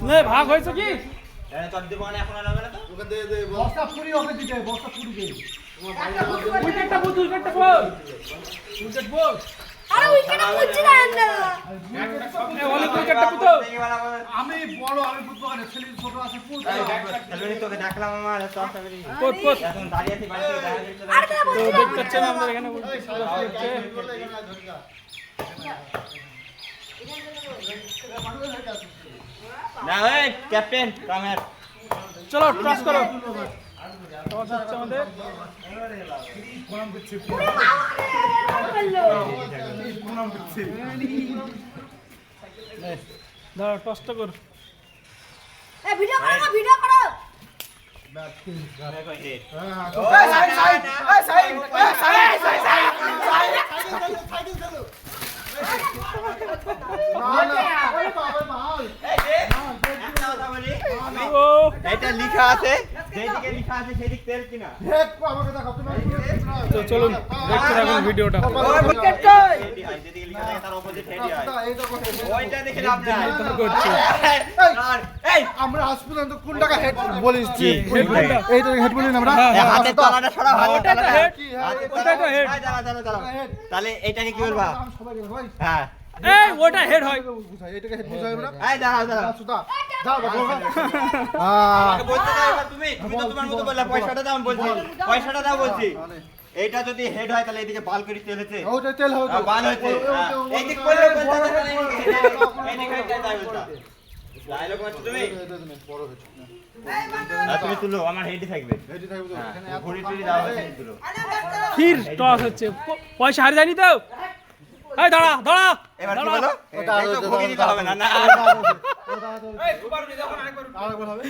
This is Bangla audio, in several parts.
নে ভাগ হয়েছে কি তোর দোকানে এখন আলাবে না তো ওকে দে দে বস্তা পুরি ওকে দিতে বস্তা পুরি দে উইকেটটা বল উইকেটটা বল উইকেট বল আরে উইকেটে বুঝছি না অনেক উইকেটটা পুতো আমি বড় আমি বুঝবো না ছেলে ছোট আছে পুরো খেলবি তোকে দেখলাম আমার তো আসবে কোট কোট এখন দাঁড়িয়ে আছি বাড়ি থেকে দেখা যাচ্ছে আরে কেন তো বুঝছি দেখতে পাচ্ছেন আমরা এখানে না ওই ক্যাপ্টেন কামের চলো টস করো টস হচ্ছে আমাদের দাঁড়া টসটা কর এ ভিডিও করো না ভিডিও করো ও এটা লেখা আছে যেদিকে লেখা আছে সেদিক তেল কিনা আমাকে দেখাও তুমি তো চলুন দেখতে থাকুন ভিডিওটা উইকেট কই যেদিকে লেখা থাকে তার অপোজিট হেডই হয় এই দেখো ওইটা দেখে লাভ নাই তুমি করছো আর এই আমরা আজ পর্যন্ত কোন টাকা হেড বলিস কি? এইটা হেড বলি না আমরা হাতের তলাটা সরা হাতের ওটা তো তলাটা হেড কি ওটা তো হেড দাঁড়া তাহলে এটাকে কি বলবা সবাই ভাই হ্যাঁ এই ওটা হেড হয় বুঝাই এটাকে হেড বুঝাই আমরা এই দাঁড়াও সুদা যাও বাবা আমাকে বলতে দাও এবার তুমি তো তোমার মতো বললা পয়সাটা দাও আমি বলছি পয়সাটা দাও বলছি এইটা যদি হেড হয় তাহলে এইদিকে বাল করে তেলেছে ওটা তেল হবে বাল হচ্ছে এই দিক করলে বলতে এই দিক হইতে তাই বলতা ডায়লগ মারছো তুমি বড় হচ্ছে তুমি তুলো আমার হেডই থাকবে হেডি থাকবে তো এখানে ঘুরি টুরি দাও হচ্ছে তুলো ফির টস হচ্ছে পয়সা হারিয়ে যায়নি তো এই দাঁড়া দাঁড়া এবার কি বলো এটা তো ঘুরি দিতে হবে না না আরেকবার হবে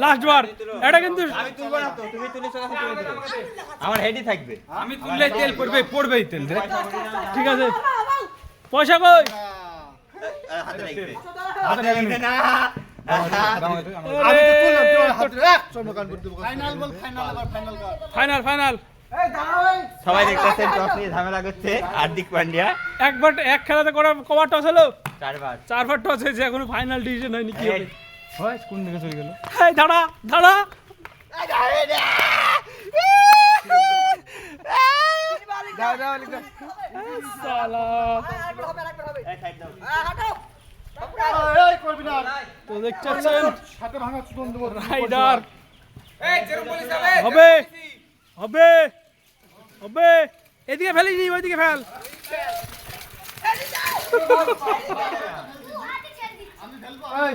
লাস্ট বার এটা কিন্তু আমি তুলবো না তো তুমি তুলেছো কাছে তুমি তুলো আমার হেডই থাকবে আমি তুললে তেল পড়বেই তেল ঠিক আছে পয়সা কই হাতে রাখবে হাতে রাখবে না আমি তো তুললাম তুই হাতে এক চমকান করে দেব ফাইনাল বল ফাইনাল আবার ফাইনাল কর ফাইনাল ফাইনাল এই দাঁড়াও এই সবাই দেখতেছেন টস নিয়ে ঝামেলা করছে হার্দিক পান্ডিয়া একবার এক খেলাতে কবার টস হলো চারবার চারবার টস হয়েছে এখনো ফাইনাল ডিসিশন হয়নি কি হবে হয় কোন দিকে চলে গেল এই দাঁড়া দাঁড়া সালা এই সাইড দাও এই করবি না তো দেখতে পাচ্ছেন হাতে ভাঙা চুদন দেব রাইডার হবে হবে হবে এদিকে ফেলিনি ওইদিকে ফেল এই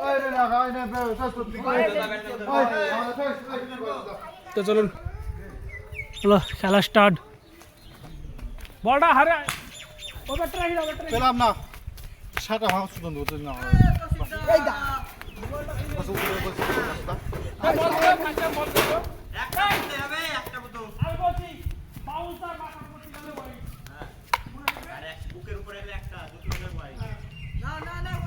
এই রে না গায় না বে সত্যি তো চলুন চলো খেলা স্টার্ট বলটা হারে ওভারটা রাখি দাও ওভারটা পেলাম না সাটা ভাঙা চুদন দেব তুই না এই দা একটা দিতে হবে একটা বুতো আর এক বুকের উপরে এলে একটা দুটো লোকের ভাই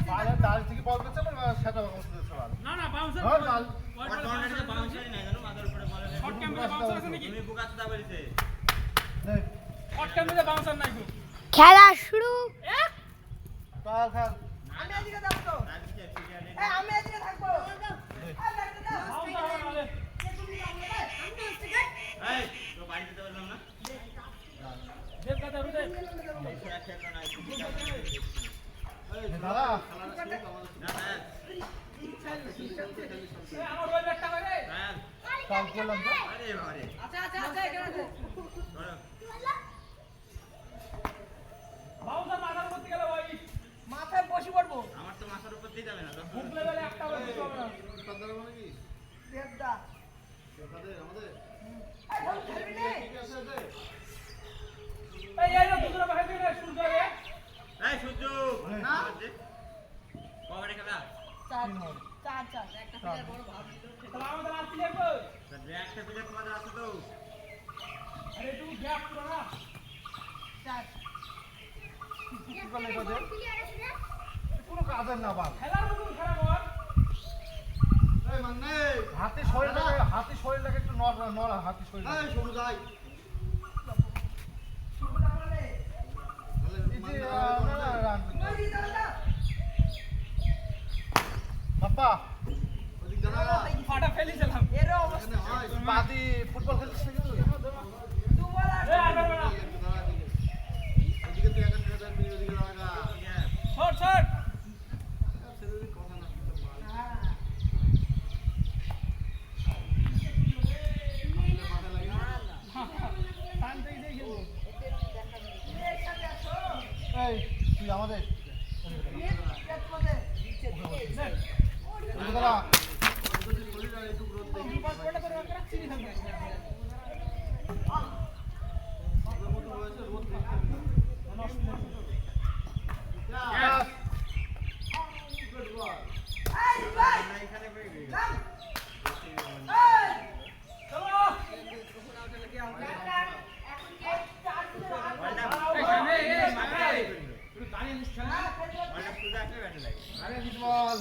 পায়ে দাঁড় থেকে বল করছে না সাটা ভাঙা চুদন সবার না না বাউন্সার হ্যাঁ লাল আর টর্নেডো বাউন্সারই নাই জানো মাথার উপরে বলে শর্ট ক্যামেরা বাউন্সার আছে নাকি তুমি বুকাতে দা বলিছে নে শর্ট ক্যামেরা বাউন্সার নাই গো খেলা শুরু কাল কাল আমি এদিকে যাব তো এই আমি এদিকে থাকবো এই তো বাড়ি দিতে বললাম না দেব দাদা রুদে দাদা না না আমার ওই ব্যাগটা কই রে কাল করলাম তো আরে বাবারে আচ্ছা আচ্ছা আচ্ছা এখানে ধরো বাউন্সার মাথার উপর থেকে গেল ভাই মাথায় বসে পড়বো আমার তো মাথার উপর দিয়ে যাবে না বুক লেভেলে একটা হবে হবে না কাদার মানে কি দেবদা কাদের আমাদের এই বল খেলবি না এই এই না দুটো ভাই দিলে সূর্য রে এই সূর্য না কবারে খেলা চার চার চার একটা প্লেয়ার বড় ভাব তাহলে আমাদের আর প্লেয়ার কই একটা প্লেয়ার তোমাদের আছে তো আরে তুই গ্যাপ পুরো না চার কি করলে কাদের কোনো কাজের না বাল খেলার মতন খেলা কর এই মানে হাতে শরীরটাকে একটু নড়া হাতে শরীর এই শুরু যাই এই যে না রান নদী দাদা পা ওদিক দাঁড়া ফাটা ফেলেছিলাম এরও অবস্থা এখানে হয় পা দিয়ে ফুটবল খেলছিস নাকি তুই দু বল আর এ আবার না একটু দাঁড়া এদিকে তুই এখানে দাঁড়া ওদিকে দাঁড়া ছট ছট সেদিকে কথা না মাথা লাগে না টান থেকে দিয়ে খেলবো এই তুই আমাদের তোমাদের ওদিকে দাঁড়া একটু রোদ দে বল পড়ে করে রাখছি নি থাকবে এই ভাই এখানে পেয়ে গেছে। কাম চলো এখানে এই মাথায় একটু দাঁড়িয়ে নিস খেলা বলটা পুরো একটা ব্যান্ড লাগে। আরে ফুটবল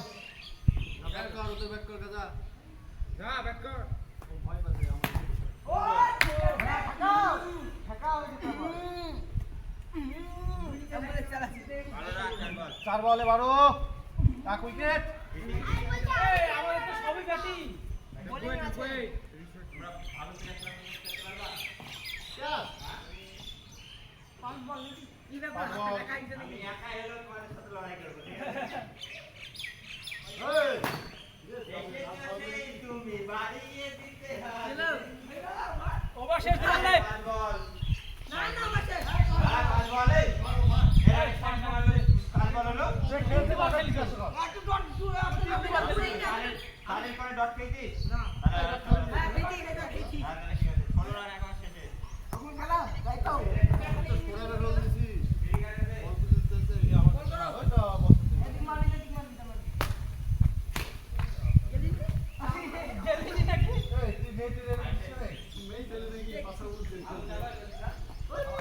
ব্যাক কর ওদের ব্যাক কর গাজা যা ব্যাক কর ভয় পাচ্ছে আমার ও ঠাকাও ঠাকাও আমাদের চালাচ্ছি ভালো রাখ, বল। 4 বলে 12 এক উইকেট এই আমাদের তো সবই ব্যাটিং বোলিং আছে তোমরা ভালো খেলা খেলতে পারবা? পাঁচ বল কি ব্যাপার পাঁচ বল। একা একজন আমি একা এলো তোমাদের সাথে লড়াই করবো, ঠিক আছে? এই দেখেছো তুমি বাড়িয়ে দিতে হবে। হ্যালো ওভার শেষ দিলাম নাই পাঁচ বল। না না মাসে পাঁচ বল, এই। এই, পাঁচ বল হলো। পাঁচ বল হলো। খেলতে পারছিস একটু ডট দু আপনি তাদের করে ডট খেয়েছিস? না তাহলে আর খেলো না। হ্যাঁ খেয়েছি খেয়েছি হ্যাঁ, তাহলে ঠিক আছে। 16 রান এখন শেষে। এখন খেলা তাই তো স্কোরারে রোল দিছিস ঠিক আছে রে। বল দিতে আমার ওইটা বসতে এদিক মারি এদিক মারি তোমার গেলি জেলি নাকি এই তুই মেয়েটি রে মেয়ে চলে দেখি পাশে উঠে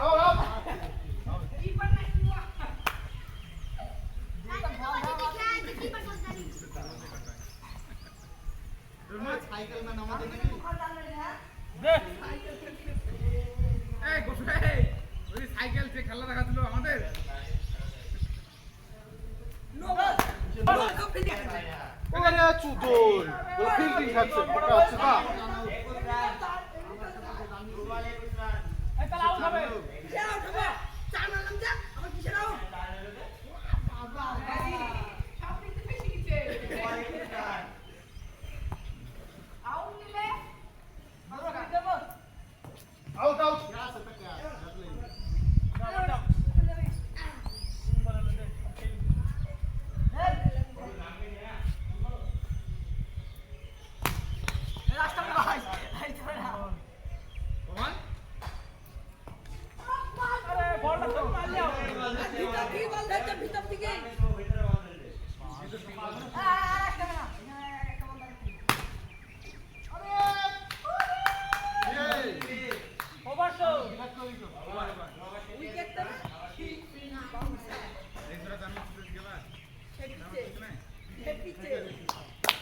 আও আও কি পারনা কি সাইকেল ম্যান আমাদের নাকি দে এই গোসু এই ওই সাইকেল যে খেলা দেখাচ্ছিল আমাদের নো বল তো ফিরে গেছে ওরে চুদল ও ফিল্ডিং খাচ্ছে ওটা আছে না এই তাহলে আউট হবে কিসের আউট হবে চার মারলাম যা আবার কিসের আউট বাবা আপনি তো বেশি গেছে আউট নিলে আমরা কি দেব আউট আউট রাস্তা ভাই ভাই চলে না আরে বলটা তো মারলি আউট ভিতর কি বল ধরছে ভিতর থেকে ভিতরে বল দিলে। একটা না একটা বল এই ওভার শো উইকেট তো না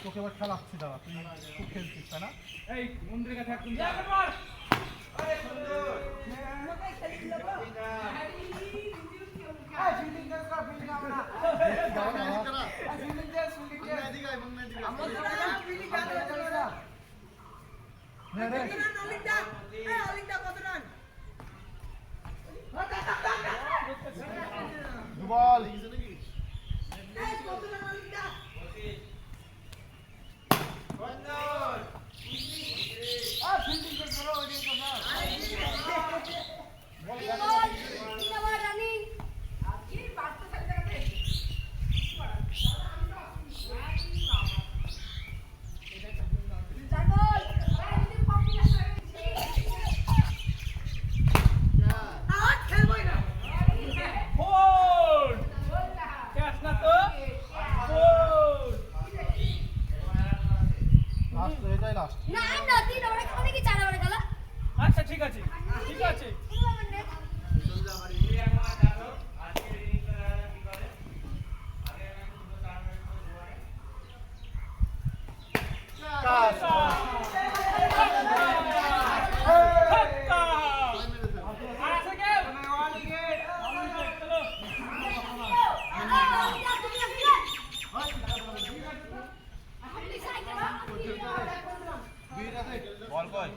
তোকে এবার খেলাচ্ছি দাদা তুই খুব খেলছিস তাই না এই মন্দিরের কাছে একদম যা মার আরে সুন্দর। মোটাই খেলছিল তো ফিল্ডিং করে ফিল্ডিং আমরা ফিল্ডিং দিয়ে ফিল্ডিং দিয়ে আমরা ফিল্ডিং করে না নে নে অলিংটা এই অলিংটা কত রান দুবল এই কত রান অলিংটা সুন্দর। ফিল্ডিং করে করো ওই দিন কথা গোল ক্যাচ না তো গোল লাস্ট এটাই লাস্ট আচ্ছা ঠিক আছে ঠিক আছে কাজ ছক্কা আর আছে কে ওয়ান উইকেট চলো বল কই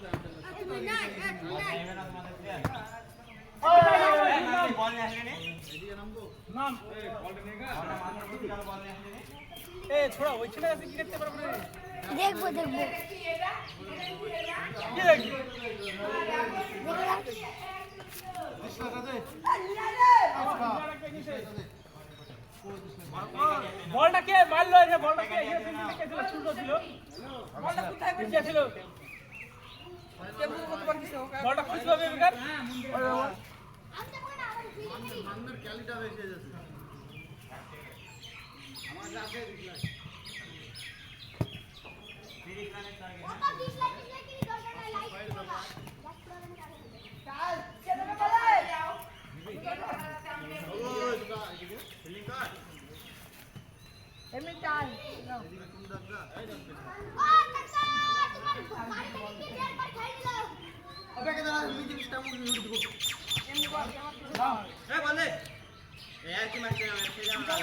তুমি নাই তুমি নাই নেবে না তোমাদের প্লেয়ার নাম বল নিয়ে আসলে নে নাম আমরা মাথার বুদ্ধি কালো বল নিয়ে আসলে নে এ ছোড়া ওইখানে আছে কি দেখতে পারবো না দেখবো দেখবো কি দেখবি বলটা কে মারলো এই যে বলটা কে এখানে ফিল্ডিং কে ছিল ছুটো ছিল বলটা কোথায় কে ছিল কে বুঝতে কত বার কিছু বলটা খুঁজলো বেকার মান্নার ক্যালিটা বেশি যাচ্ছে আমার কাছে দিলা ফিরিক রানের টার্গেট ওটা 20 লাখ কি দরকার নাই লাইক করবা চাল চলো বলে যাও ফিল্ডিং কর এমনি চাল নাও এদিকে কোন দাগটা ও কাকা তোমার বাড়ি থেকে কি একবার খাই দিলাও আবেকে দাঁড়া তুমি জিনিসটা মুড়ি মুড়ি দিব এমনি বল এ বলে এ আর কি মারতে না খেলে আমরা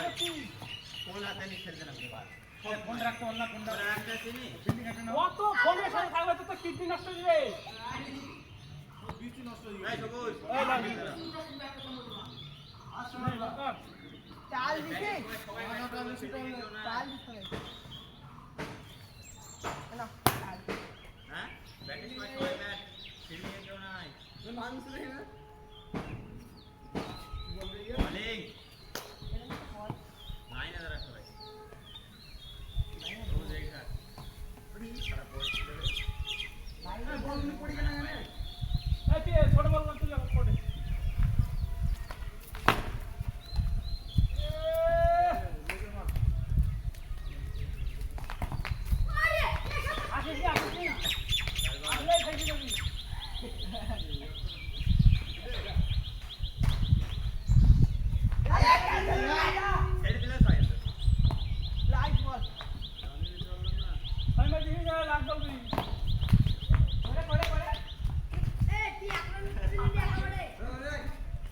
কোন হাতে নি খেলতে না এবার ফোন রাখতে অন্য ফোন ওরা রাখতে চিনি কত ফোনের সাথে থাকলে তো কিডনি নষ্ট হয়ে যাবে বৃষ্টি নষ্ট হয়ে এই সবুজ এই লাগি চাল দিছে গেছে চাল দিছে না চাল হ্যাঁ প্র্যাকটিস করে সবাই ম্যাচ ফিল্ডিং এর কেউ নাই মানুষ নেই না বলিং নাই না দাঁড়া সবাই সবুজ এই ঘাট খারাপ বলছে এই তুই ছোট বল তুই কোটে আরে আসে কি আসে আসলে খাইতে যাবি ছেড়ে দিলে সাইড লাইক বল আমি মা দিবি না লাগ বলবি করে এ তুই এখন তুই একেবারে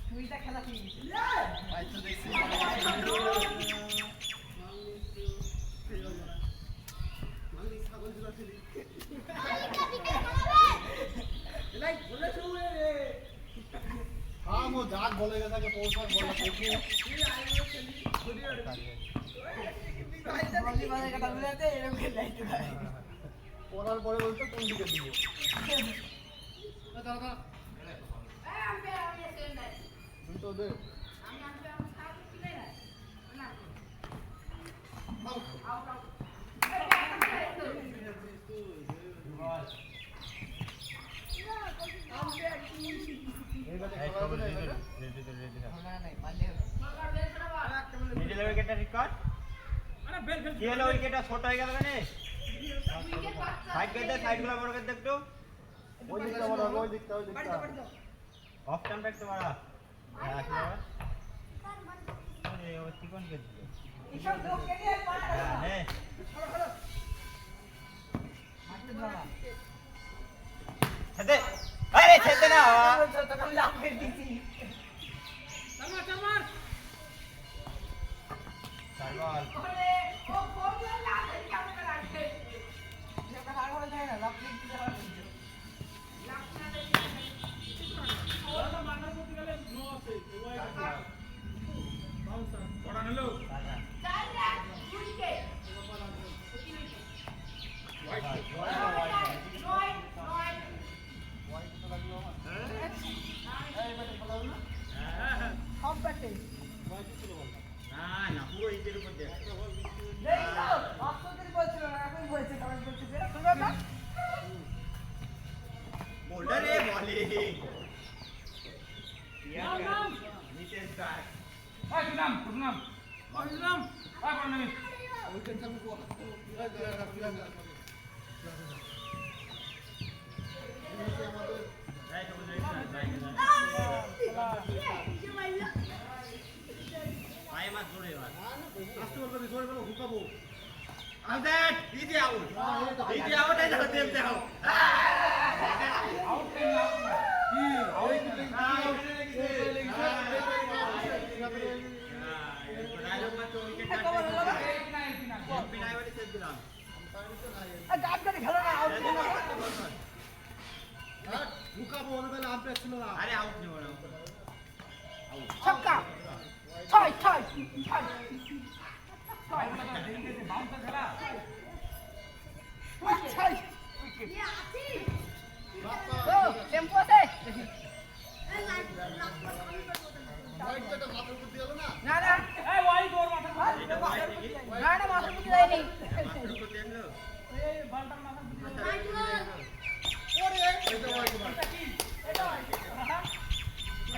তুইটা খেলা কি গেছিস আইতো দেখছি মালি ছাগল দিলা ছিল মালিকা বিক্রি করবে লাইক বলে শুয়ে রে हां वो जाग बोले गया था कि पोस्ट पर बोला देखिए বলি মানে কথা বলতে এরকম লাইক পড়ার পরে বলতে কোন দিকে দিব দাদা এই আমি সেন্ড নাই তুমি তো দে আমি খাওয়া কিনে না না আউ আউ মিডল উইকেটটা রিকর্ড আরে বেল ফেল কি হলো উইকেটটা ছোট হয়ে গেল কেন সাইড করে দে সাইডগুলো বড় করে দে একটু ওই দিকটা বড় ওই দিকটা অফ টাইমটা একটু বাড়া হ্যাঁ আসলে আরে ও চিকন কে দিল এসব লোক কে নিয়ে পাঠ হ্যাঁ হ্যাঁ ছেদে আরে ছেদে না তখন লাভ করে দিছি চামার চামার সাইবল করে ও ফোন দিয়ে লাগে কেমন করে রাখছে যেটা হার হয়ে যায় না লাভ লিখ দিতে হবে ওটা মানার করতে গেলে নো আছে ওই বাউন্সার পড়া হলো চাল রে উইকে নয় নয় সব ব্যাটে না না পুরো ইটের উপর দে দেখ তো অক্ষরই বলছিল না এখন বলছে কারণ বলছে যে শুনো না বোল্ডার এ বলিং নাম নাম নিচে স্ট্রাইক এই নাম নাম নাম আর কোন নাম ওইখান থেকে বল রাইট ওভার রাইট পায়ে মার জোরে মার আস্তে বলবে জোরে বলো হুকাবো out easy out easy out এই দেখো দেবতে হও আউট কেন না কি ওই দিকে ডায়লগ মাত্র উইকেট বিনাই বাড়ি সেট দিলাম গাড়ি খেলো না আউট ঢুকাবো ওর বেলা আম্পায়ার ছিল না। আরে আউট নেব না। ছক্কা ছয় ছয় ছয় ছয় ও টেম্পো আছে হোয়াইটটা মাথার উপর দিয়ে হলো না। না না এই ওই তোর মাথা এটা হোয়াইট নাকি? না না মাথার মুখে দেয়নি মাথার উপর দেখলো। এই বলটার মাথা ওরে এটা হোয়াইট বল।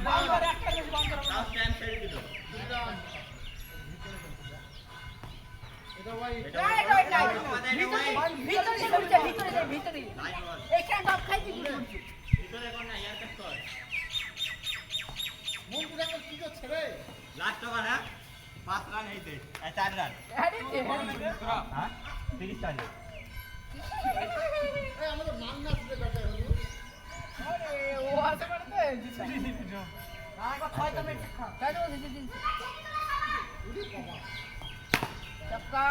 বাউন্ডার একটা বেশি বাউন্ডার তাও স্ট্যাম্প ছেড়ে দিল। এটা হোয়াইট। এটা না এটা হোয়াইট। নাই এটা হোয়াইট। ভিতরে ঘুরছে ভিতরে লাইট বল। এখানে টপ খাইছি ঘুরছে ভিতরে কোন না ইয়ার কাট কর। মন্টু দেখো কি করছে রে। লাস্ট ওভার হ্যাঁ 5 রান হইতে 4 রান আরে হ্যাঁ 30 রান এই আমাদের মান্নাস যে ব্যাটার হলো। আরে ও আছে করতে না একবার ছয় তো মিনিট খা তাই তো দিন ছক্কা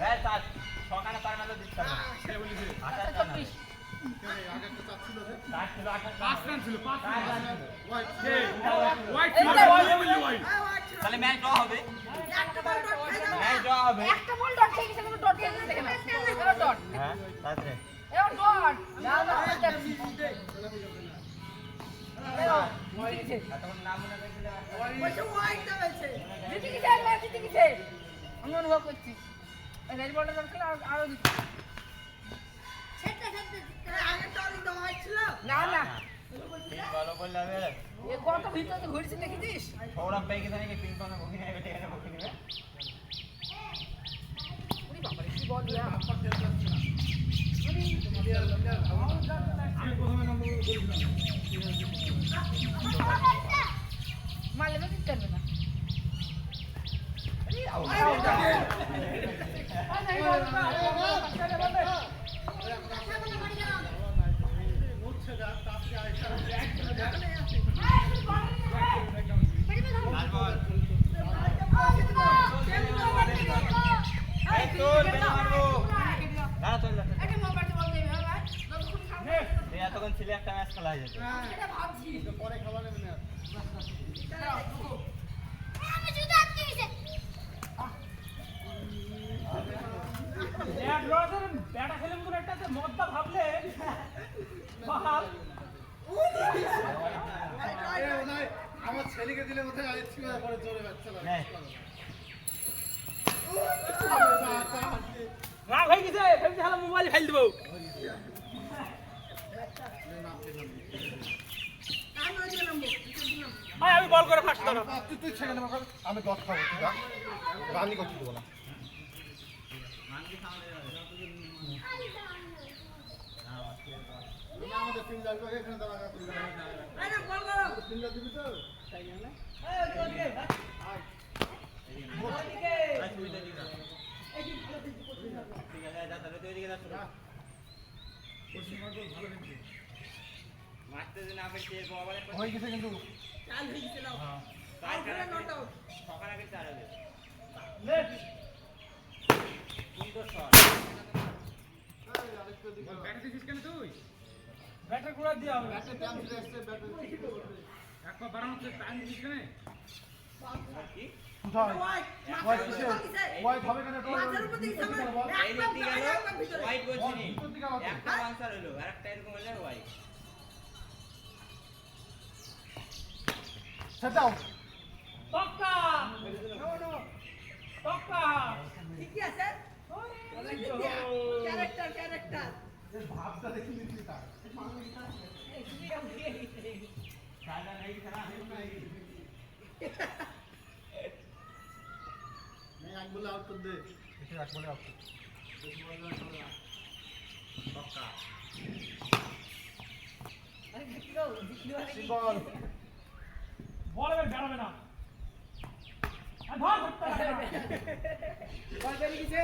হ্যাঁ স্যার সকালে পার মারলো দিতে হবে সে বলেছে 28 রান হবে। কে রে আগে তো চাচ্ছিল রে। 60 ছিল 5 রান ছিল 5 রান হোয়াইট। হোয়াইট তাহলে ম্যাচ ড্র হবে একটা বল ডট ম্যাচ ড্র হবে একটা বল ডট খেয়ে গেছে কিন্তু ডট খেয়ে গেছে দেখেন এবার ডট হ্যাঁ তাতে এবার ডট না না যাচ্ছি এবার তখন নাম মনে করেছিল জিতে গেছে ম্যাচ জিতে গেছে আমি অনুভব করছি রেড বলটা ডট খেলে আরো দিচ্ছে না না ঠিক ভালো বললে হবে এ কত ভিতরে ঘুরছে দেখেছিস ওরা পেয়ে গেছে নাকি পিং পং বকি নেবে ঠিক আছে বকি নেবে ওরে বাবা রে কি বল ইয়া আমি প্রথমে নম্বর বলেছিলাম। মারলে তো দিতে পারবে না উঠছে যা তাড়াতাড়ি আইসা। লাল বল এই তোর বেলা মারবো না তোর এই এতক্ষণ ছিল একটা ম্যাচ খেলা হয়ে যেত এটা পরে খাওয়া নেবে না। ব্যাট লড়াতে ব্যাটা খেলে মতন একটা আছে মদটা ভাবলে বাপ এ ওনাই আমার ছেলেকে দিলে কোথায় আইছি না পরে জোরে বাচ্চা লাগে। নে। রাগ হয়ে গেছে ভেবেছি হালা মোবাইল ফেল দেবো ভাই আমি বল করে ফার্স্ট ধরো তুই ছেড়ে নেবো আমি দশ খাবো তুই যা। রানি করতে দেবো না। আমাদের ফিল্ডার এখানে দাঁড়া ফিল্ডার দিবি তো ঠিক আছে যা তাহলে তুই এদিকে যা শুরু মারতে দিন আপনি কে গোয়ালে হয়ে গেছে কিন্তু সকাল আগে 4 হবে লেট সুন্দর শট আরেকটা দিকে ব্যাট দিছিস কেন তুই ব্যাটার গুড়া দিয়া হবে ব্যাটে ট্যাম চলে আসছে ব্যাটে একবার বাড়ানোর টাইম দিছিস কেন কি হোয়াইট কিসে হোয়াইট হবে কেন তো এই দিক দিয়ে গেল হোয়াইট বলছি নি ভিতর দিকে আলো একটা আনসার হলো আরেকটা এরকম হলে হোয়াইট সেট দাও টক্কা টক্কা ঠিকই আছে ক্যারেক্টার ভাবটা দেখি নিচ্ছি তার সাদা নেই খেলা मैं एक बोले आउट कर दे किसे एक बोले आउट পক্কা सिंगल বল এবার বেরোবে না আর ধর ধরতে হবে না। বল বেরিয়ে গেছে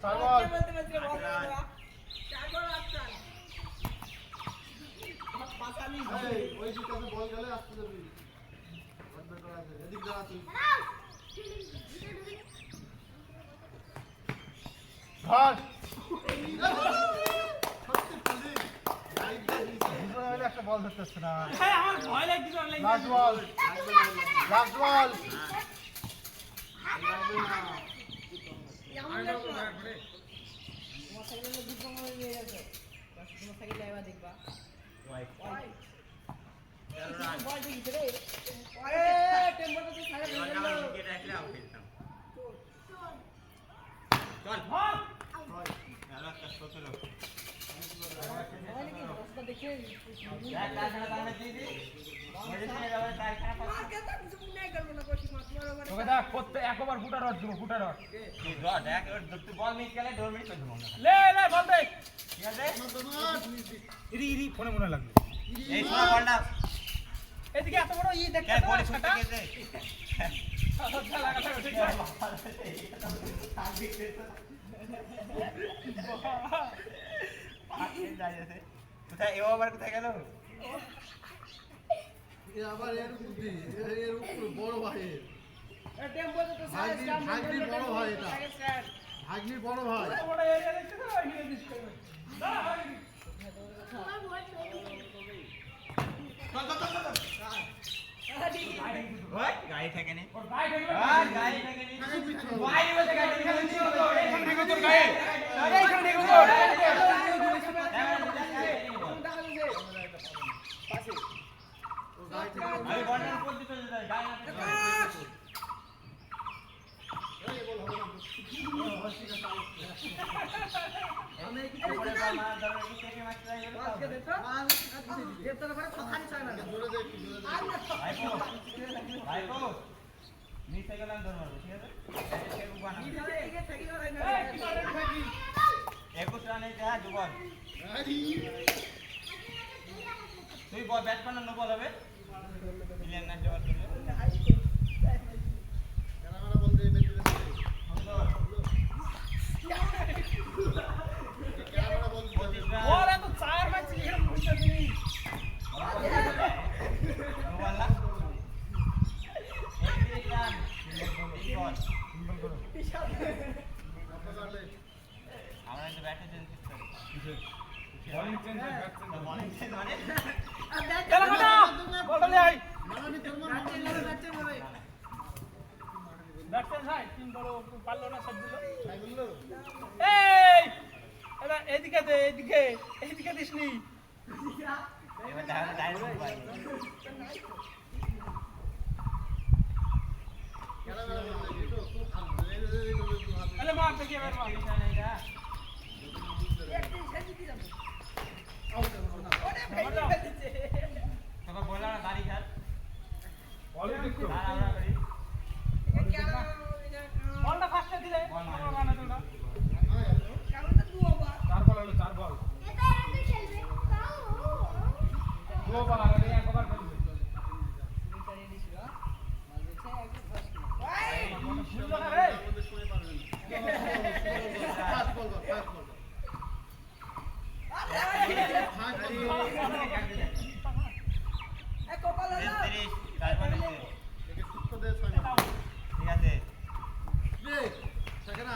চার বলতে বলতে বল পাসালি এই ওই দিকে বল গেলে আসতে যাবি বল বের করা আছে এদিক যা তুই ধর সত্যি পুলিশ একটা বল ধরতে পারছে না। হ্যাঁ আমার ভয় লাগছিল লাস্ট বল, লাস্ট বল। তোকে দেখ করতে একবার ফুটা রড দেবো ফুটা রড বল মিস গেলে ডোর মিস করে দেবো লে লে বল দে ঠিক আছে ইরি ইরি ফোনে মনে লাগলো এই শোনা বলটা এদিকে এত বড় ই দেখতে কে বলে শুনতে গেছে কোথায় এও আবার কোথায় গেল এ আবার এর বুদ্ধি, এর উপরে বড় ভাই। ভাগ্নির বড় ভাই এটা। ভাগ্নির বড় ভাই। বড় এরিয়া দেখতে তো ওই নিয়ে দিচ্ছে না ওই গাড়ি থাকে নি ওর গায়ে ঢেকে আর গাড়ি থাকে নি গাড়ি বলতে গাড়ি থাকে নি এইখানে ঢেকে তোর গায়ে এইখানে ঢেকে তোর আমি বর্ডার উপর দিতে যাই গাড়ি না থাকে আমি কি করে মার ধরে কি থেকে মাছ চাই গেল জোরে দে, একটু জোরে দে। ভাইপো ভাইপো নিচে গেলাম ধর মারবো ঠিক আছে একটু বানা 21 রানে যা দুবল তুই বল ব্যাট করনা নো বল হবে ইলেন না জবাব করলে ক্যামেরা বল দে, মেরে দে। ক্যামেরা বল দে। ওরে তো চার ম্যাচ এখানে বুঝতে দিনি নো বল না 21 রান আমরা কিন্তু ব্যাটে চেঞ্জ করতে বলিং চেঞ্জ হয় ব্যাট চেঞ্জ বলিং চেঞ্জ মানে খেলা কাটা বলটা লে আই মারানি তোর মার, মারানি। ব্যাট চেঞ্জ হয় তিন বড় পারলো না সব দিল তাই বললো? এই এরা এদিকে দে এদিকে এদিকে দিসনি এবার দেখা ডাইরেক্ট পাই ক্যামেরা বল দে, একটু হাত দে, এই দে, এই দে, একটু হাত দে। আরে মার দেখি এবার মার তোকে বললাম না দাড়ি ছাড় বলিং দেখো আর আমরা করি বলটা ফার্স্টে দিলে বল মার। মানে তোমরা চার বল হলো চার বল দু বল আর এই একবার খেলবে বুঝলো না রে ওদের সময় পারবে না। ফাস্ট বল কর, ফাস্ট বল কর। ফাস্ট বল কর। তারপরে একে সুস্থ দে, 6 মার। ঠিক আছে দে, থাকে না?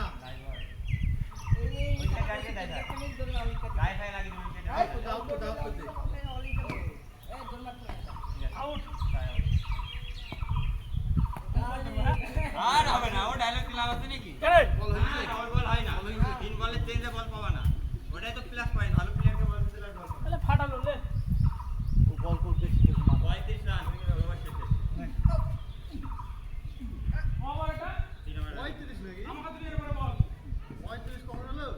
গায়ে ফায়ে লাগিয়ে দিবি কেটে দাও তো, দাও তো, দাও তো দে। আউট আর হবে না ও ডায়লগ দিলাম আছে নাকি কেন বল হয়েছে? আর বল হয় না তিন বলে চেঞ্জে বল পাবা না ওটাই তো প্লাস পয়েন্ট ভালো প্লেয়ারকে বল দিলে বল পাবা তাহলে ফাটালো লে ও বল করতে শিখেছে মাথা। 35 রান ওভার শেষে ওভার এটা 3 ওভার 35 নাকি? আমাকে দিলে এবারে বল 35 কখন হলো?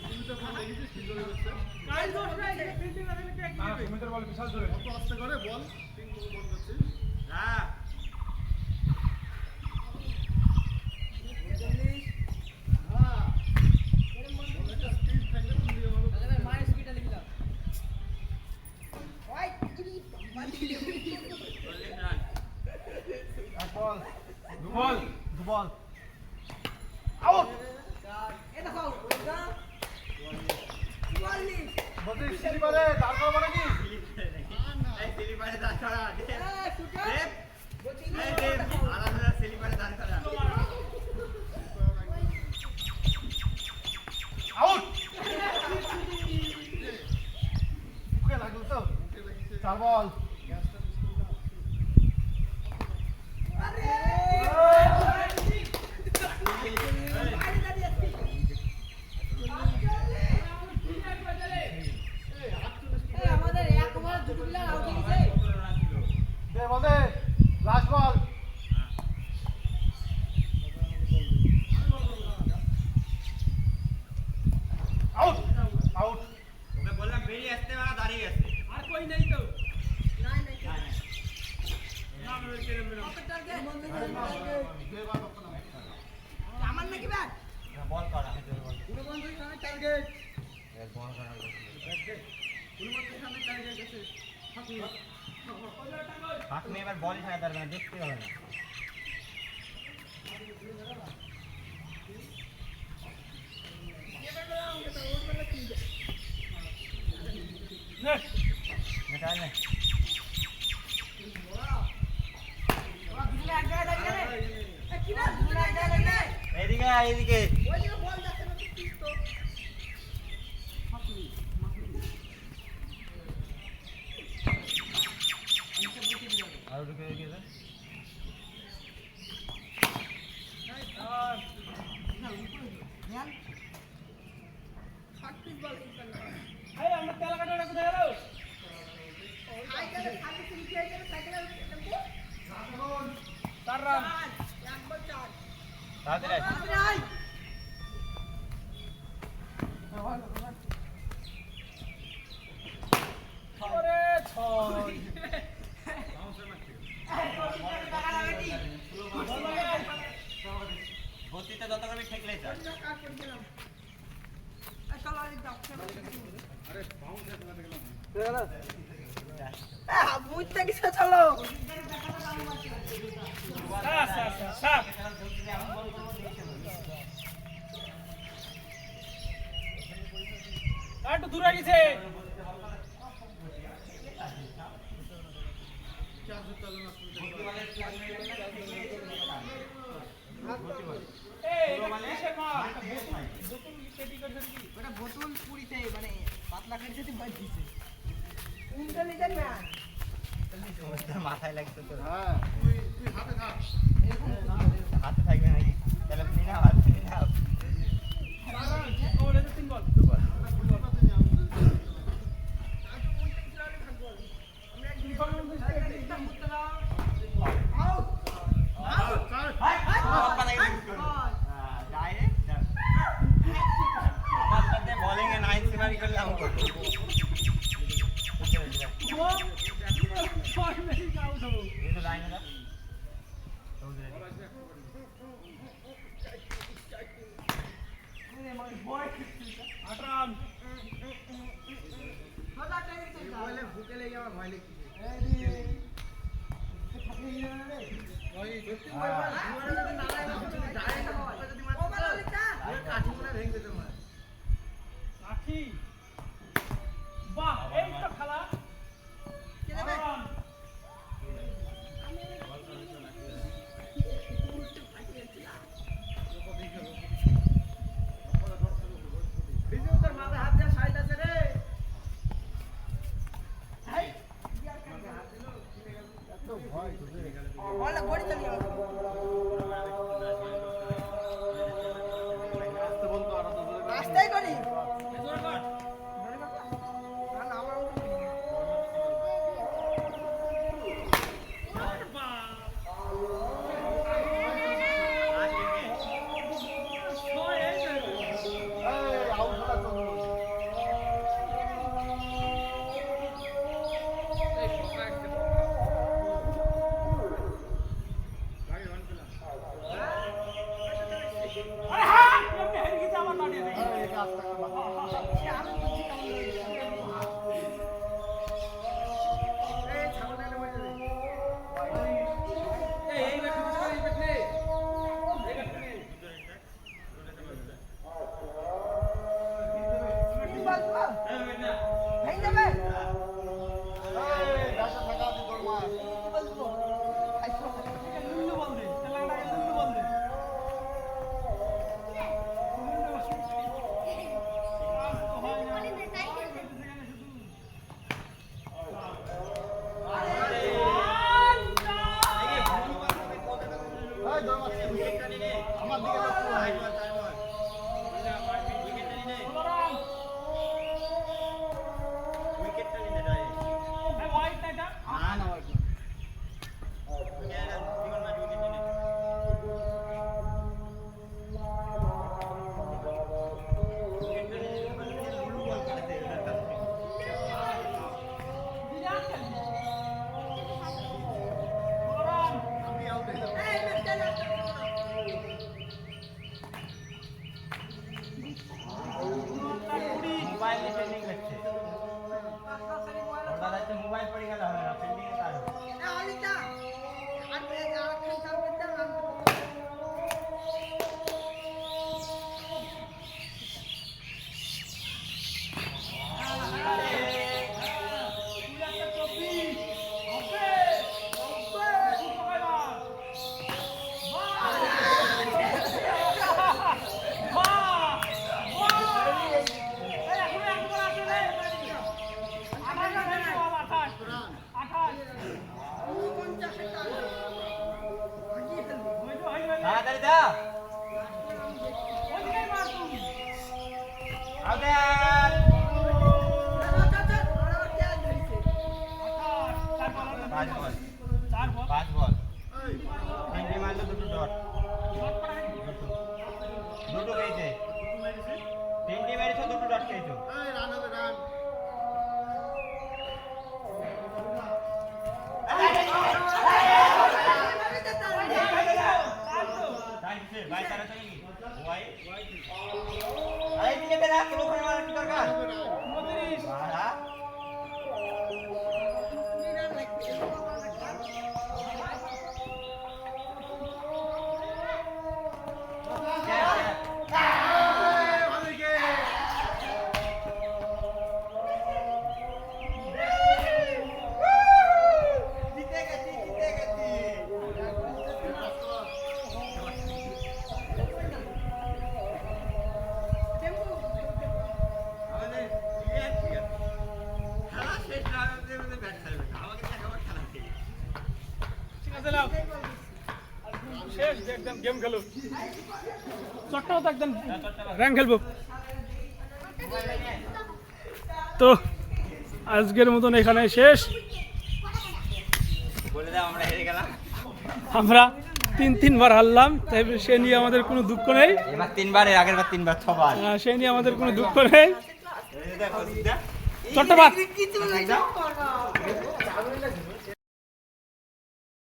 তুমি তো ফোন দেখেছিস, কি করে করছে? কাল দোষ নাই ফিল্ডিং আছে কে কি দিবে সুমিতের বল বিশাল জোরে কত আস্তে করে বল, তিন বল বল করছিস। হ্যাঁ হ্যাঁ। বলেটা speed থাকলে তুমি দিয়ে বলো। 40 রান এক বল, দু বল দু বল। আউট বলতে সিটি মারে, দাঁড় করাবো নাকি? এই স্লিপারে দাঁড় করা দেব এই দেব আলাদা স্লিপারে দাঁড় করা দে বল দে last ball out out okay বললাম বেরিয়ে আসতে না দাঁড়িয়ে আসতে আর কই নেই তো নাই নাই না মেরে কেড়ে মেরে কত টার্গেট আমার নাকি ব্যাট বল কর আমি তোর বল পুরো বন্ধুর সামনে টার্গেট বল করার হাত নিয়ে এবার বল ছাড়া পারবে না দেখতে হবে না নে মেটা নে দুজনে এক জায়গায় দাঁড়িয়ে রে কি না দুজনে এক জায়গায় দাঁড়িয়ে এদিকে আয় এদিকে ওই যে বল যাচ্ছে না তুই তো আর ঢুকে গিয়ে ধ্যান 36 বল এই করলো এই আমরা তেল কাটাটা কোথায় গেল সাইকেলে 36 লিখে গেলে সাইকেলে টেম্পো 4 রান 1 বল 4 তাড়াতাড়ি আয় তাড়াতাড়ি আয় ওরে ছয় গতিতে যত করবি ঠেকলেই চার কাজ করে দিলাম চলো আরে যাও বুঝতে কিছু চলো সাপ আর একটু দূরে গেছে ওটা বোতল পুরিতে মানে পাতলা করে দিতে বাদ দিছে ইন্টেলিজেন্ট ম্যান তোর মাথায় লাগতো তোর হ্যাঁ তুই হাতে থাক হাতে থাকবে নাকি তাহলে তুই না হাতে নিয়ে নাও তিন বল আউট আমার সাথে বোলিং এ 9 সিমারি করলে আমি করব এই তো লাইনে দাও আট রান বলে ভুকে লেগে আমার ভয় লাগছে ওই সত্যি বল যদি না লাগে যদি ডাইরেক্ট যদি কাঠি মনে ভেঙে যেত আমার লাঠি বাহ এই তো খেলা রান বিজু তোর মাথায় হাত দিয়ে সাইড আছে রে বল গড়ি চলি রাস্তায় করি এই আউট হলা চলো আরে হ্যাঁ এমনি হেরে গেছে আমার মাঠে এই আস্তে করে তাড়াতাড়ি দাও ওদিকে মার তুমি। আউট চার বল, চার বল। 5 বল তিনটে মারলে দুটো ডট দুটো খেয়েছে তিনটে মেরেছো দুটো ডট খেয়েছো ভাই তাড়াতাড়ি ভাই আরে দিকে বেরা কোনো ওখানে মারার কি দরকার 29, মারা জিতে গেছি আমাদের ক্লিয়ার ঠিক আছে খেলা শেষ না হতে হতে ব্যাট খেলবে না আমাকে দেখাবার খেলা শেষ ঠিক আছে নাও। শেষ একদম গেম খেলো। চট্টাও তো একদম র্যাঙ্ক খেলবো। তো আজকের মতন এখানে শেষ। বলে দাও আমরা হেরে গেলাম আমরা 3-3বার হারলাম, তাই সে নিয়ে আমাদের কোনো দুঃখ নেই। এবার 3বার এর আগের বার 3বার 6বার সে নিয়ে আমাদের কোনো দুঃখ নেই। এই দেখো দিদা চট্টবাদ। দিদা